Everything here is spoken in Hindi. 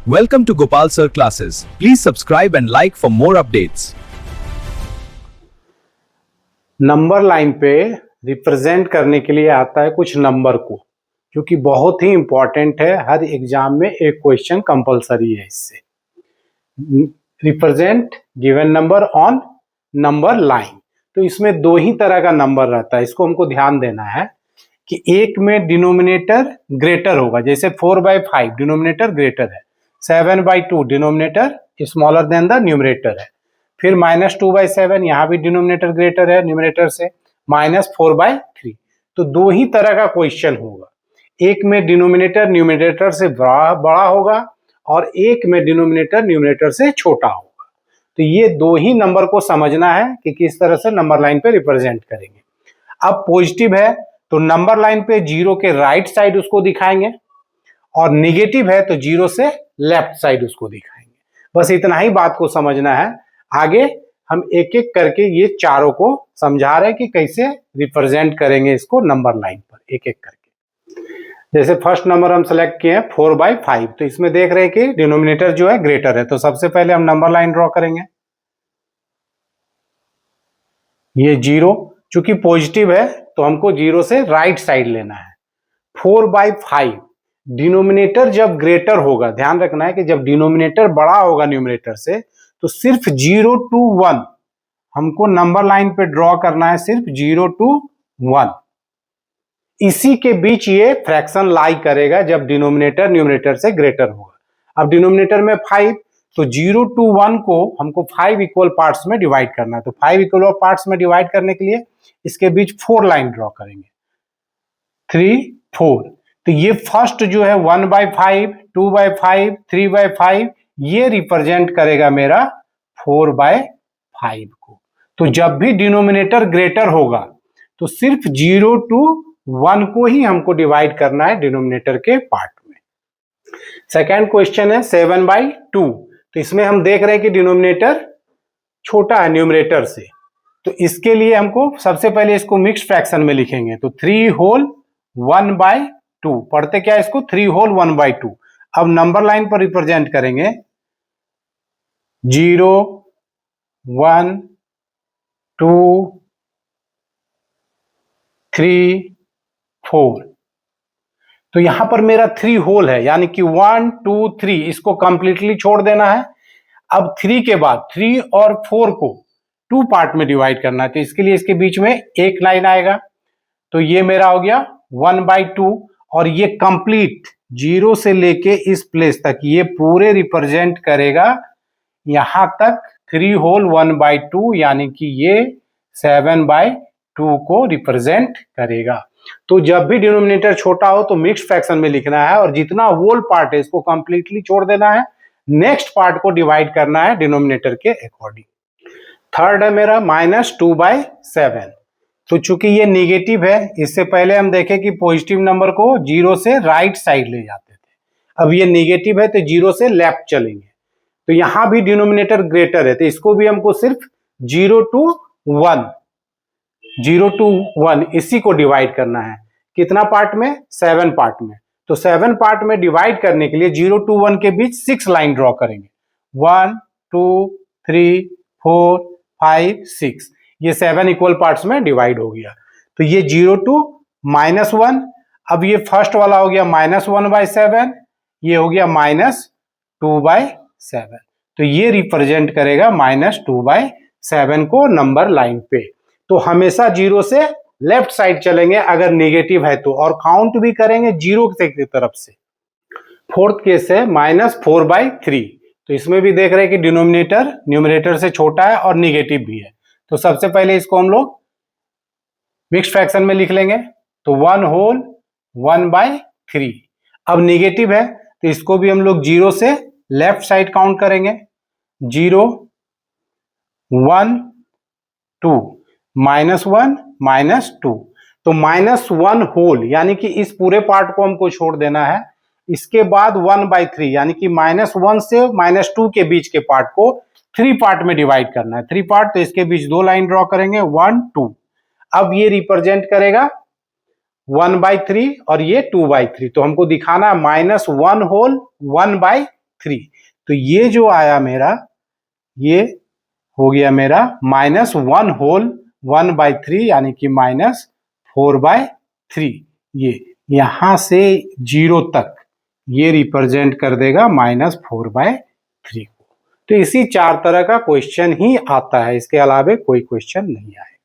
Welcome to Gopal Sir Classes. Please subscribe and like for more updates. Number line पे रिप्रेजेंट करने के लिए आता है कुछ नंबर को, जो कि बहुत ही इंपॉर्टेंट है। हर एग्जाम में एक क्वेश्चन कंपलसरी है इससे। Represent given number on number line. तो इसमें दो ही तरह का नंबर रहता है, इसको हमको ध्यान देना है कि एक में डिनोमिनेटर ग्रेटर होगा, जैसे 4/5 डिनोमिनेटर ग्रेटर है, 7/2 denominator smaller than the numerator है, फिर -2/7 यहाँ भी डिनोमिनेटर ग्रेटर है न्यूमरेटर से, -4/3। तो दो ही तरह का क्वेश्चन होगा, एक में डिनोमिनेटर न्यूमरेटर से बड़ा होगा और एक में डिनोमिनेटर न्यूमरेटर से छोटा होगा। तो ये दो ही नंबर को समझना है कि किस तरह से नंबर लाइन पे रिप्रेजेंट करेंगे। अब पॉजिटिव है तो नंबर लाइन पे जीरो के राइट साइड उसको दिखाएंगे, और निगेटिव है तो जीरो से लेफ्ट साइड उसको दिखाएंगे। बस इतना ही बात को समझना है। आगे हम एक एक करके ये चारों को समझा रहे हैं कि कैसे रिप्रेजेंट करेंगे इसको नंबर लाइन पर एक एक करके। जैसे फर्स्ट नंबर हम सेलेक्ट किए हैं 4/5, तो इसमें देख रहे हैं कि डिनोमिनेटर जो है ग्रेटर है, तो सबसे पहले हम नंबर लाइन ड्रॉ करेंगे। ये जीरो चूंकि पॉजिटिव है तो हमको जीरो से राइट साइड लेना है। 4/5 डिनोमिनेटर जब ग्रेटर होगा, ध्यान रखना है कि जब डिनोमिनेटर बड़ा होगा न्यूमरेटर से, तो सिर्फ 0 to 1 हमको नंबर लाइन पे ड्रॉ करना है, सिर्फ 0 to 1। इसी के बीच ये फ्रैक्शन लाई करेगा जब डिनोमिनेटर न्यूमरेटर से ग्रेटर होगा। अब डिनोमिनेटर में 5, तो 0 to 1 को हमको 5 इक्वल पार्ट्स में डिवाइड करना है। तो 5 इक्वल पार्ट्स में डिवाइड करने के लिए इसके बीच 4 लाइन ड्रॉ करेंगे, 3, 4। तो ये फर्स्ट जो है 1/5, 2/5, 3/5, ये रिप्रेजेंट करेगा मेरा 4/5 को। तो जब भी डिनोमिनेटर ग्रेटर होगा तो सिर्फ 0 to 1 को ही हमको डिवाइड करना है डिनोमिनेटर के पार्ट में। सेकेंड क्वेश्चन है 7/2। तो इसमें हम देख रहे हैं कि डिनोमिनेटर छोटा है न्यूमरेटर से, तो इसके लिए हमको सबसे पहले इसको मिक्स्ड फ्रैक्शन में लिखेंगे। तो 3 होल 1/2, पढ़ते क्या इसको 3 होल 1/2। अब नंबर लाइन पर रिप्रेजेंट करेंगे 0, 1, 2, 3, 4। तो यहां पर मेरा 3 होल है, यानी कि 1, 2, 3 इसको कंप्लीटली छोड़ देना है। अब 3 के बाद 3 और 4 को 2 पार्ट में डिवाइड करना है, तो इसके लिए इसके बीच में एक लाइन आएगा। तो ये मेरा हो गया 1/2, और ये कंप्लीट 0 से लेके इस प्लेस तक ये पूरे रिप्रेजेंट करेगा यहां तक 3 होल 1/2, यानी कि ये 7/2 को रिप्रेजेंट करेगा। तो जब भी डिनोमिनेटर छोटा हो तो मिक्स्ड फ्रैक्शन में लिखना है, और जितना होल पार्ट है इसको कंप्लीटली छोड़ देना है, नेक्स्ट पार्ट को डिवाइड करना है डिनोमिनेटर के अकॉर्डिंग। थर्ड है मेरा -2/7। तो चूंकि ये निगेटिव है, इससे पहले हम देखें कि पॉजिटिव नंबर को 0 से राइट साइड ले जाते थे, अब ये निगेटिव है तो 0 से लेफ्ट चलेंगे। तो यहां भी डिनोमिनेटर ग्रेटर है, तो इसको भी हमको सिर्फ 0 to 1 इसी को डिवाइड करना है। कितना पार्ट में? 7 पार्ट में। तो 7 पार्ट में डिवाइड करने के लिए 0 to 1 के बीच 6 लाइन ड्रॉ करेंगे, 1, 2, 3, 4, 5, 6। ये 7 इक्वल पार्ट्स में डिवाइड हो गया। तो ये 0 to -1। अब ये फर्स्ट वाला हो गया -1/7, ये हो गया -2/7। तो ये रिप्रेजेंट करेगा -2/7 को नंबर लाइन पे। तो हमेशा 0 से लेफ्ट साइड चलेंगे अगर नेगेटिव है तो, और काउंट भी करेंगे 0 की तरफ से। फोर्थ केस है -4/3। तो इसमें भी देख रहे हैं कि डिनोमिनेटर न्यूमरेटर से छोटा है और निगेटिव भी है। तो सबसे पहले इसको हम लोग मिक्स्ड फ्रैक्शन में लिख लेंगे। तो 1 होल 1/3। अब निगेटिव है तो इसको भी हम लोग 0 से लेफ्ट साइड काउंट करेंगे, 0, 1, 2, -1, -2। तो -1 होल यानी कि इस पूरे पार्ट को हमको छोड़ देना है। इसके बाद 1/3 यानी कि -1 से -2 के बीच के पार्ट को 3 पार्ट में डिवाइड करना है, 3 पार्ट। तो इसके बीच 2 लाइन ड्रॉ करेंगे, 1, 2। अब ये रिप्रेजेंट करेगा 1/3 और ये 2/3। तो हमको दिखाना है -1 होल 1/3। 3। तो ये जो आया मेरा, ये हो गया मेरा -1/3 यानी कि -4/3। ये यहां से 0 तक ये रिप्रेजेंट कर देगा -4/3 को। तो इसी 4 तरह का क्वेश्चन ही आता है, इसके अलावा कोई क्वेश्चन नहीं आएगा।